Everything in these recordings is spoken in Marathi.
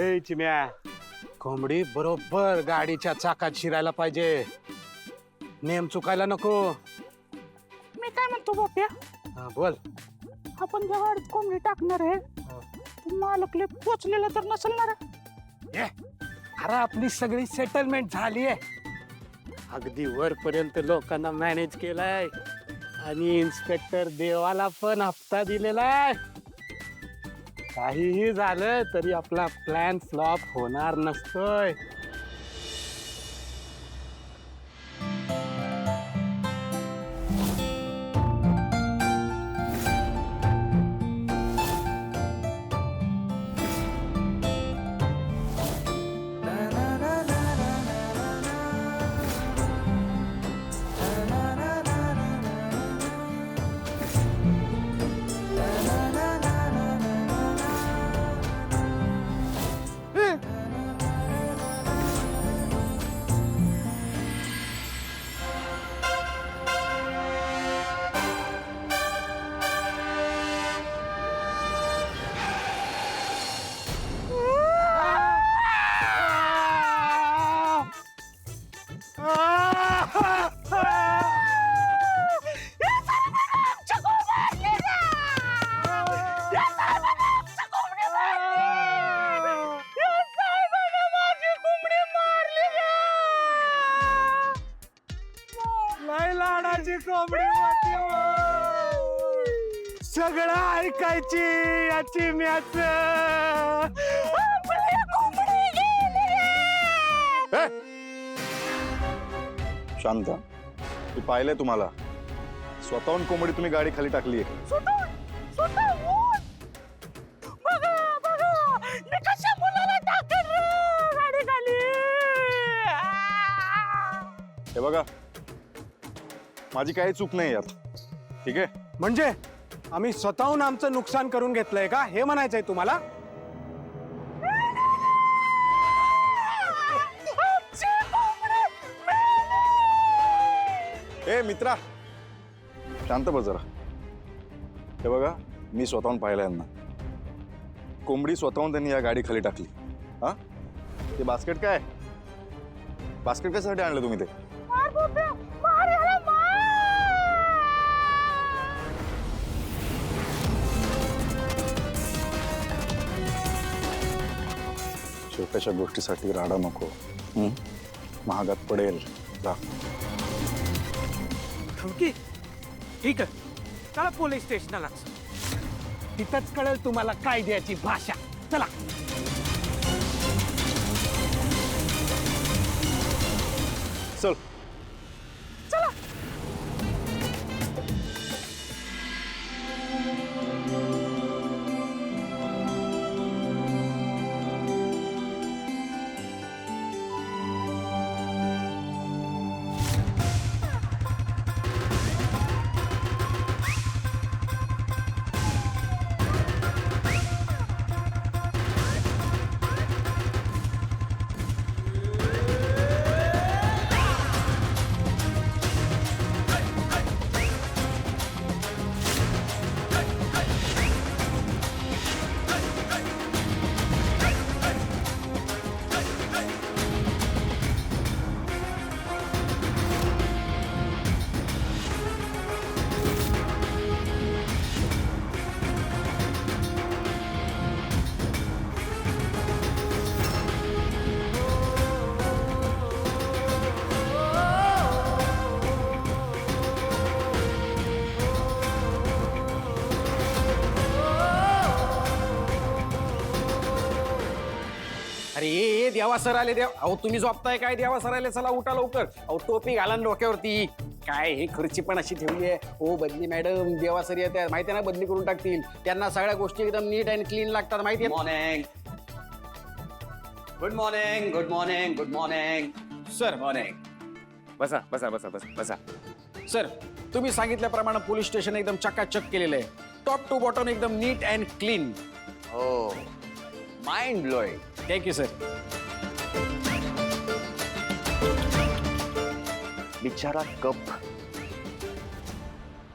ए चिम्या, कोंबडी बरोबर गाडीच्या चाकात शिरायला पाहिजे. नेम चुकायला नको. मी काय म्हणतो बाप्या, हा, बोल. आपण ज्या गाडीत कोंबडी टाकणार आहे तो मालकले पोचलेला तर नसेल ना रे? अरे आपली सगळी सेटलमेंट झाली आहे. अगदी वरपर्यंत लोकांना मॅनेज केलाय आणि इन्स्पेक्टर देवाला पण हप्ता दिलेला आहे. काहीही झालं तरी आपला प्लॅन फ्लॉप होणार नसतोय. लाडाची कोंबडी होती. सगळं ऐकायची याची मॅच. शांत, मी पाहिलंय तुम्हाला. स्वतःहून कोंबडी तुम्ही गाडी खाली टाकली आहे. हे बघा, माझी काही चूक नाही यात. ठीक आहे? म्हणजे आम्ही स्वतःहून आमचं नुकसान करून घेतलंय का हे म्हणायचंय तुम्हाला? ए मित्रा, शांत बस जरा. हे बघा, मी स्वतःहून पाहिलं यांना. कोंबडी स्वतःहून त्यांनी या गाडी खाली टाकली. हा, ते बास्केट काय? बास्केट कशासाठी आणलं तुम्ही ते? छोट्याशा गोष्टीसाठी राडा नको. महागात पडेल. जा. धमकी? ठीक आहे, चला पोलीस स्टेशनला. तिथंच कळेल तुम्हाला कायद्याची भाषा. चला. चल. अरे ये देवा सर आले. देव, अहो तुम्ही झोपताय काय? देवा सर आले, चला उठा लवकर. अहो टोपी घाला ना डोक्यावरती. काय हे खर्ची पण अशी ठेवली आहे. हो बदली मॅडम, देवा सर येत माहिती आहे ना, बदली करून टाकतील. त्यांना सगळ्या गोष्टी एकदम नीट अँड क्लीन लागतात माहिती आहे. Morning. Good morning. Good morning. Good morning. Sir morning. बसा बसा बसा बसा बसा. सर तुम्ही सांगितल्याप्रमाणे पोलीस स्टेशन एकदम चकाचक केलेलं आहे. टॉप टू बॉटम एकदम नीट अँड क्लीन. हो, माइंड ब्लोइंग. Thank you sir. बिचारा कप.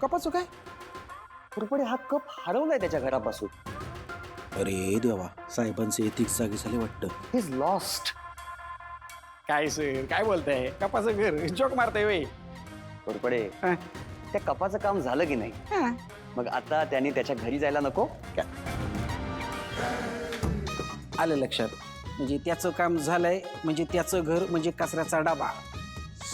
कपाचं काय? कुरपडे हा कप हरवलाय त्याच्या घरापासून. अरे देवा, साहेबांचे एथिक्स जागे झाले वाटतं. He's lost. काय सर काय बोलताय? कपाचं घर जोक मारताय वय. घोरपडे हा. त्या कपाचं काम झालं की नाही मग आता त्यांनी त्याच्या घरी जायला नको आलं लक्षात. म्हणजे त्याचं काम झालंय, म्हणजे त्याचं घर म्हणजे कचऱ्याचा डबा.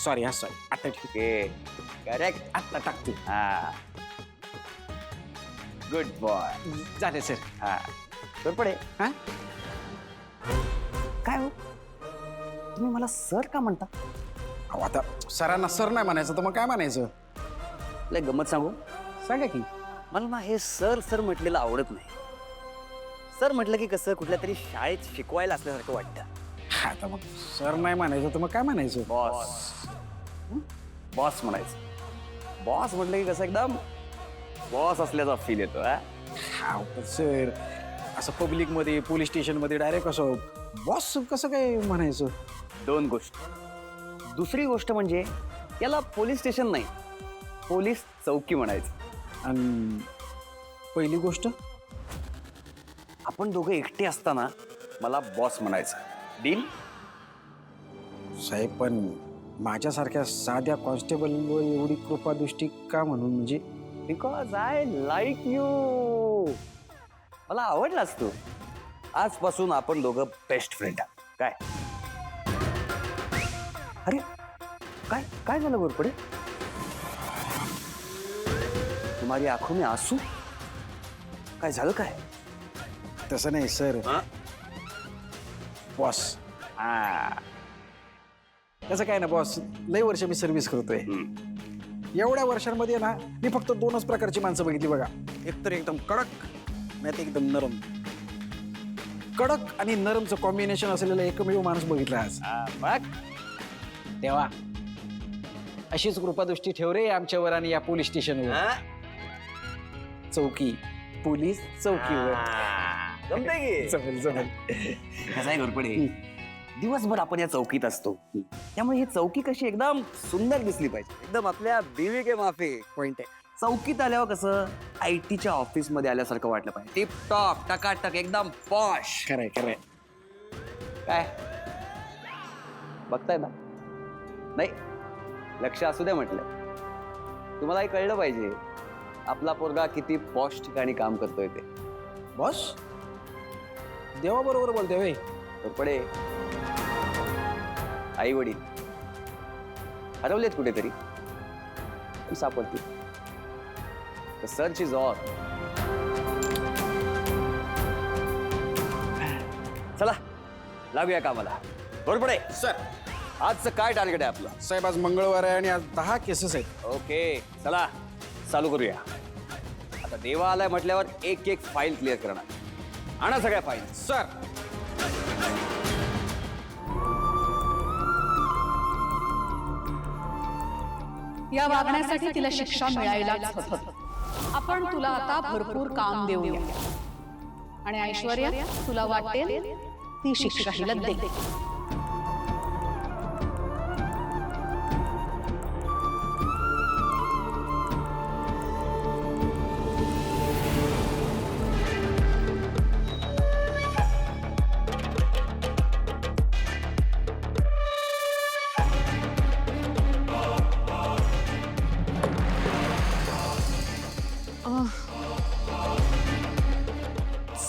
सॉरी आता ठीक ओके करेक्ट आता टाकतो. हा गुड बॉय झाले सर. हा घोरपडे हा? काय हो तुम्ही मला सर का म्हणता अहो, आता सरांना सर नाही म्हणायचं तर मग काय म्हणायचं? लय गंमत सांगू सांगा की. मला ना हे सर सर म्हटलेलं आवडत नाही. सर म्हटलं की कसं कुठल्या तरी शाळेत शिकवायला असल्यासारखं वाटतं. हा, आता मग सर नाही म्हणायचं तर मग काय म्हणायचं? बॉस बॉस म्हणायचं. बॉस म्हटलं की कसं एकदम बॉस असल्याचा फील येतो. हा हा पण सर असं पब्लिक मध्ये पोलीस स्टेशन मध्ये डायरेक्ट असं बॉस कसं काय म्हणायचं? दोन गोष्ट. दुसरी गोष्ट म्हणजे याला पोलीस स्टेशन नाही पोलीस चौकी म्हणायचं. आणि पहिली गोष्ट आपण दोघं एकटे असताना मला बॉस म्हणायचं. डील? साहेब पण माझ्यासारख्या साध्या कॉन्स्टेबलवर एवढी कृपादृष्टी का म्हणून? म्हणजे बिकॉज आय लाईक यू. मला आवडलास तू. आजपासून आपण दोघं बेस्ट फ्रेंड आहोत. काय अरे काय काय झालं घोरपडे? तुम्हारी आंखों में आंसू? काय झालं काय? तसं नाही सर. बॉस हा तसं काय ना बॉस, लई वर्ष मी सर्व्हिस करतोय. एवढ्या वर्षांमध्ये ना मी फक्त दोनच प्रकारची माणसं बघितली बघा. एक तर एकदम कडक, नाही तर एकदम नरम. कडक आणि नरमचं कॉम्बिनेशन असलेला एकमेव माणूस बघितला आज. बघ तेव्हा अशीच कृपादृष्टी ठेव रे आमच्यावर आणि या पोलीस स्टेशनवर. चौकी पोलीस चौकीवर. जमतंय की? जमेल जमेल. कसं आहे घोरपडे, दिवसभर आपण या चौकीत असतो त्यामुळे ही चौकी कशी एकदम सुंदर दिसली पाहिजे. एकदम आपल्या बीवी के माफी पॉइंट आहे. चौकीत आल्यावर कसं IT च्या ऑफिस मध्ये आल्यासारखं वाटलं पाहिजे. टिप टॉप टकाटक एकदम पॉश. खरंय खरंय. काय बघताय ना? नाही लक्ष असू द्या म्हटलं. तुम्हालाही कळलं पाहिजे आपला पोरगा किती पॉश ठिकाणी काम करतोय ते. बॉस देवा बरोबर बोलते वे. घोरपडे आई वडील हरवलेत कुठेतरी पण सापडतील. The search is on. चला लागूया कामाला. घोरपडे सर आजचं काय टार्गेट आहे आपलं? साहेब आज मंगळवार आहे आणि आज 10 केसेस आहेत. ओके चला चालू करूया. आता देवा आलाय म्हटल्यावर एक एक फाईल क्लिअर करणार. आणा सगळ्या फाईल. सर या वागण्यासाठी तिला शिक्षा मिळायलाच हवी. आपण तुला आता भरपूर काम देऊया आणि ऐश्वर्या तुला वाटेल ती शिक्षा हिला दे.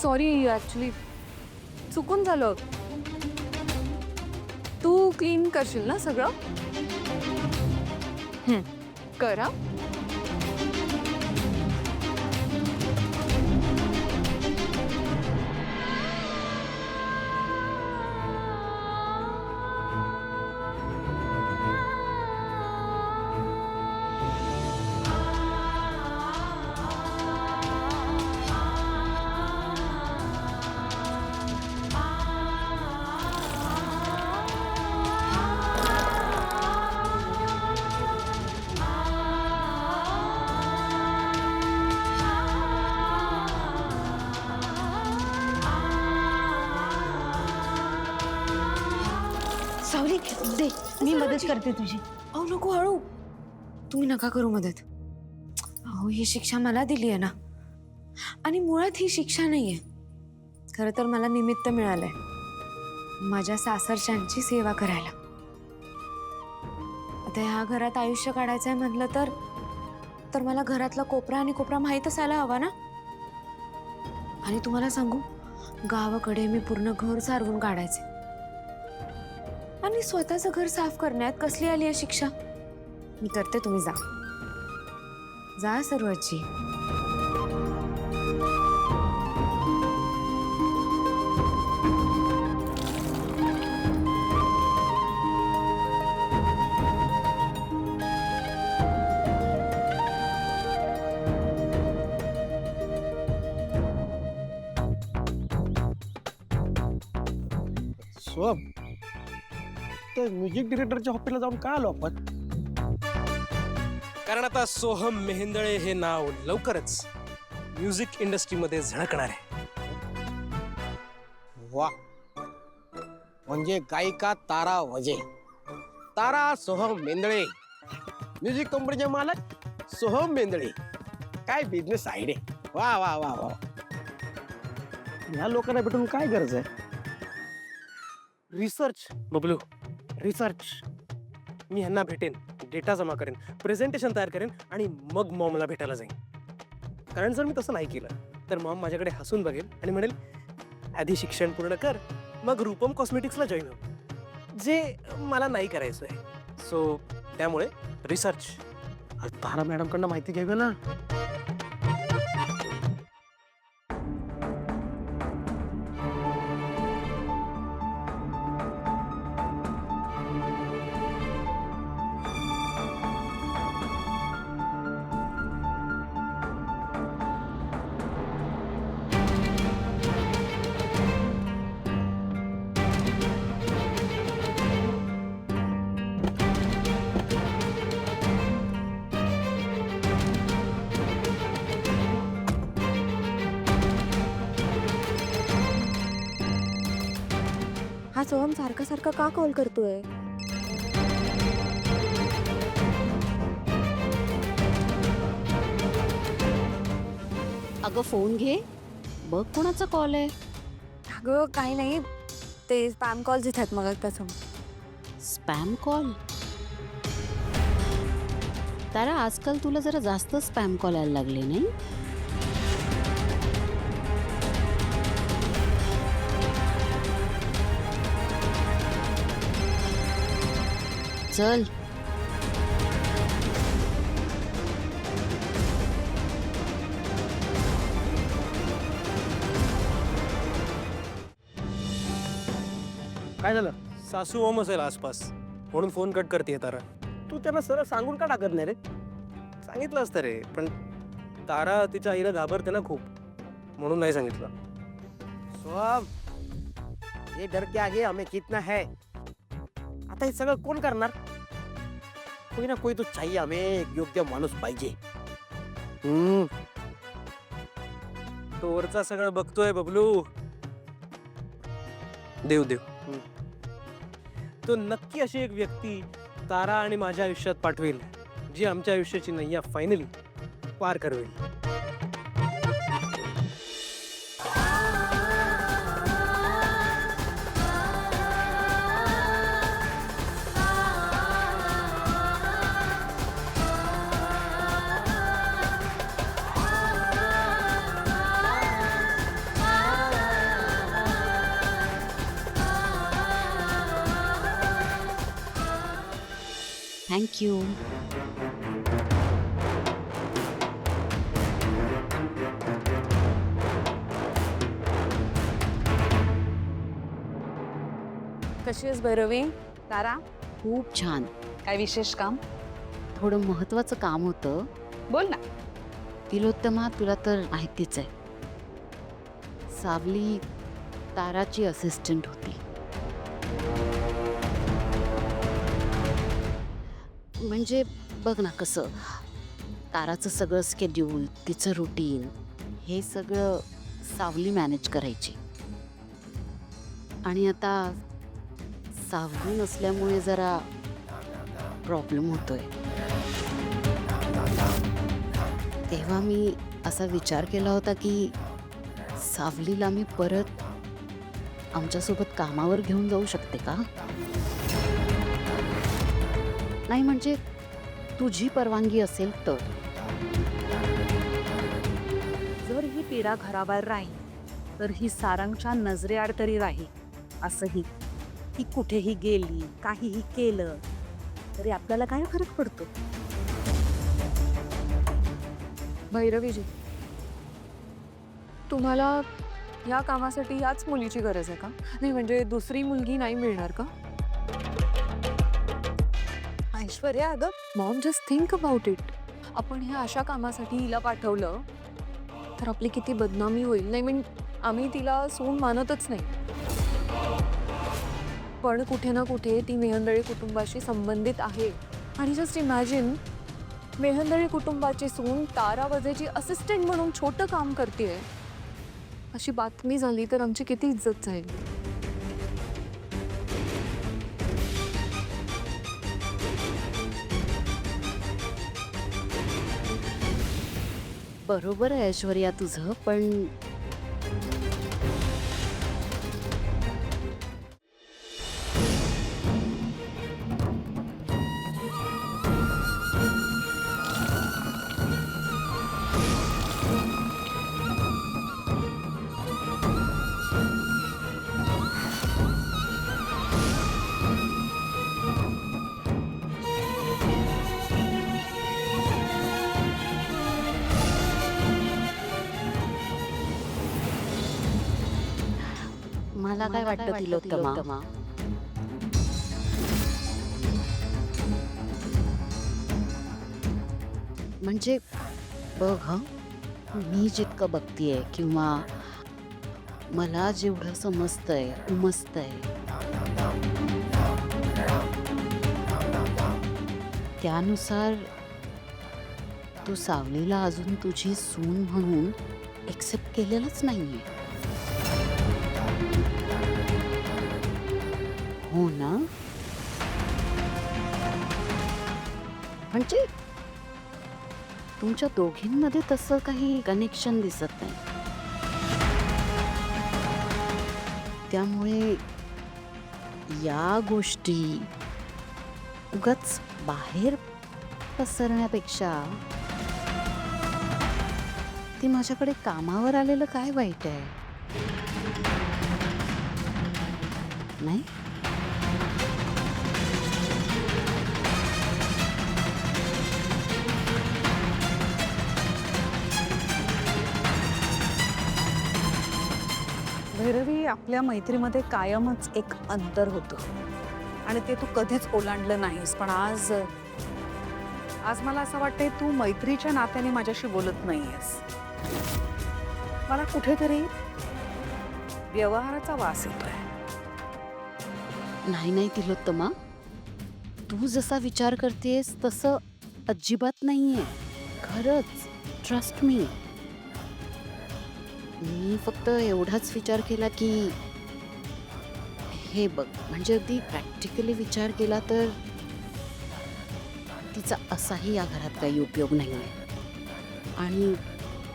सॉरी ॲक्च्युली चुकून झालं. तू क्लीन करशील ना सगळं? कर हा. सावली दे, मी मदत करते तुझी. अहो नको, हळू. तुम्ही नका करू मदत. अहो ही शिक्षा मला दिली आहे ना, आणि मुळात ही शिक्षा नाहीये, खरं तर मला निमित्त मिळालंय माझ्या सासरच्यांची सेवा करायला. आता ह्या घरात आयुष्य काढायचंय म्हटलं तर मला घरातला कोपरा आणि कोपरा माहीत असायला हवा ना. आणि तुम्हाला सांगू, गावाकडे मी पूर्ण घर सारवून काढायचे आणि स्वतःचं घर साफ करण्यात कसली आली आहे शिक्षा. मी करते, तुम्ही जा सर्वाची. सोम, त्या म्युझिक डिरेक्टरच्या ऑफिसला जाऊन का आलो आपण? कारण आता सोहम मेहेंदळे हे नाव लवकरच म्युझिक इंडस्ट्रीमध्ये झळकणार आहे. वा, म्हणजे गायिका तारा वजे, तारा सोहम मेंदळे, म्युझिक कंपनीचे मालक सोहम मेंदळे. काय बिझनेस आयडिया! वा वा वा वा. ह्या लोकांना भेटून काय गरज आहे? Research Bablu, research. मी ह्यांना भेटेन, डेटा जमा करेन, प्रेझेंटेशन तयार करेन आणि मग मॉमला भेटायला जाईन. कारण जर मी तसं नाही केलं तर मॉम माझ्याकडे हसून बघेल आणि म्हणेल आधी शिक्षण पूर्ण कर, मग रूपम कॉस्मेटिक्सला जॉईन हो, जे मला नाही करायचं आहे. सो त्यामुळे रिसर्च. तारा मॅडमकडनं माहिती घ्यावी ना. हा सोहम सारखा सारखा का कॉल करतोय? अगं फोन घे, बघ कोणाचा कॉल आहे. अगं काही नाही, ते स्पॅम कॉल्स येतात मग त्याचं. Spam call? तारा, आजकाल तुला जरा जास्त स्पॅम कॉल यायला लागले नाही? चल. काय झालं? सासू ओम असेल आसपास म्हणून फोन कट करते तारा. तू त्यांना सरळ सांगून का टाकत नाही रे? सांगितलं असतं रे, पण तारा तिच्या आईला घाबरते ना खूप, म्हणून नाही सांगितलं. सोहम, ये डर के आगे हमें कितना है. आता हे सगळं कोण करणार? कोई ना कोई तो चाहिए, हमें एक योग्य माणूस पाहिजे. तो वरचा सगळं बघतोय बबलू. देव देव. तो नक्की अशी एक व्यक्ती तारा आणि माझ्या आयुष्यात पाठवेल, जी आमच्या आयुष्याची नैया फायनली पार करवेल. थँक्यू. कशी आहेस भैरवी? तारा, खूप छान. काय विशेष काम? थोडं महत्वाचं काम होतं. बोल ना. तिलोत्तमा, तुला तर माहितीच आहे, सावली ताराची असिस्टंट होती. म्हणजे बघ ना कसं, ताराचं सगळं स्केड्यूल, तिचं रुटीन, हे सगळं सावली मॅनेज करायची. आणि आता सावली नसल्यामुळे जरा प्रॉब्लेम होतोय. तेव्हा मी असा विचार केला होता की सावलीला मी परत आमच्यासोबत कामावर घेऊन जाऊ शकते का? नाही म्हणजे तुझी परवानगी असेल तर. जर ही पीडा घराबाहेर राहील तर ही सारंगच्या नजरेआड तरी राहील. असंही ही कुठेही गेली, काहीही केलं तरी आपल्याला काय फरक पडतो? भैरवीजी, तुम्हाला या कामासाठी याच मुलीची गरज आहे का? नाही म्हणजे दुसरी मुलगी नाही मिळणार का? ऐश्वर्या, अगं Maugham, just think about it. आपण ह्या अशा कामासाठी हिला पाठवलं तर आपली किती बदनामी होईल. नाही म्हणजे आम्ही तिला सून मानतच नाही, पण कुठे ना कुठे ती मेहंदळे कुटुंबाशी संबंधित आहे. आणि जस्ट इमॅजिन, मेहंदळे कुटुंबाची सून तारा वजेची असिस्टंट म्हणून छोटं काम करतेय, अशी बातमी झाली तर आमची किती इज्जत जाईल. बरोबर आहे ऐश्वर्या तुझं, पण मला काय वाटतं तिलोत्तमा, म्हणजे बघ हं, मी जितकं बघतीये किंवा मला जेवढं समजतंय उमजतंय त्यानुसार तू सावलीला अजून तुझी सून म्हणून एक्सेप्ट केलेलंच नाहीये. हो ना? म्हणजे तुमच्या दोघींमध्ये तसं काही कनेक्शन दिसत नाही. त्यामुळे या गोष्टी उगाच बाहेर पसरण्यापेक्षा ती माझ्याकडे कामावर आलेलं काय वाईट आहे? नाही? भैरवी, आपल्या मैत्रीमध्ये कायमच एक अंतर होतं आणि ते तू कधीच ओलांडलं नाहीस. पण आज मला असं वाटतंय तू मैत्रीच्या नात्याने माझ्याशी बोलत नाहीयेस. मला कुठेतरी व्यवहाराचा वास येतोय. नाही नाही तिलोत्तमा, तू जसा विचार करतेस तसं अजिबात नाहीये. खरंच, ट्रस्ट मी. मी फक्त एवढाच विचार केला की हे बघ, म्हणजे अगदी प्रॅक्टिकली विचार केला तर तिचा असाही या घरात काही उपयोग नाही आहे. आणि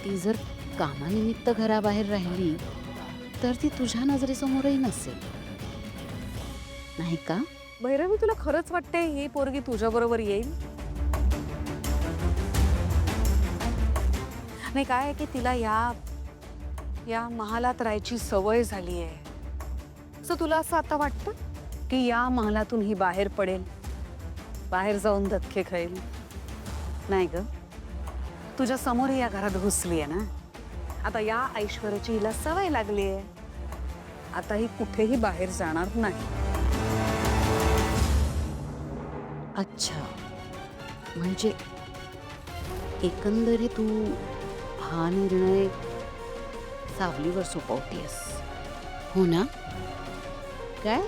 ती जर कामानिमित्त घराबाहेर राहिली तर ती तुझ्या नजरेसमोरही नसेल, नाही का? भैरवी, तुला खरंच वाटते ही पोरगी तुझ्या बरोबर येईल? नाही, काय आहे की तिला या महालात राहायची सवय झाली आहे. सो तुला असं आता वाटतं की या महालातून ही बाहेर पडेल, बाहेर जाऊन धक्के खाईल? नाही ग, तुझ्या समोर या घरात घुसली आहे ना. आता या ऐश्वर्याची हिला सवय लागली आहे. आता ही कुठेही बाहेर जाणार नाही. अच्छा, म्हणजे एकंदरीत तू हा निर्णय सावलीवर सोपवतेस, हो ना? काय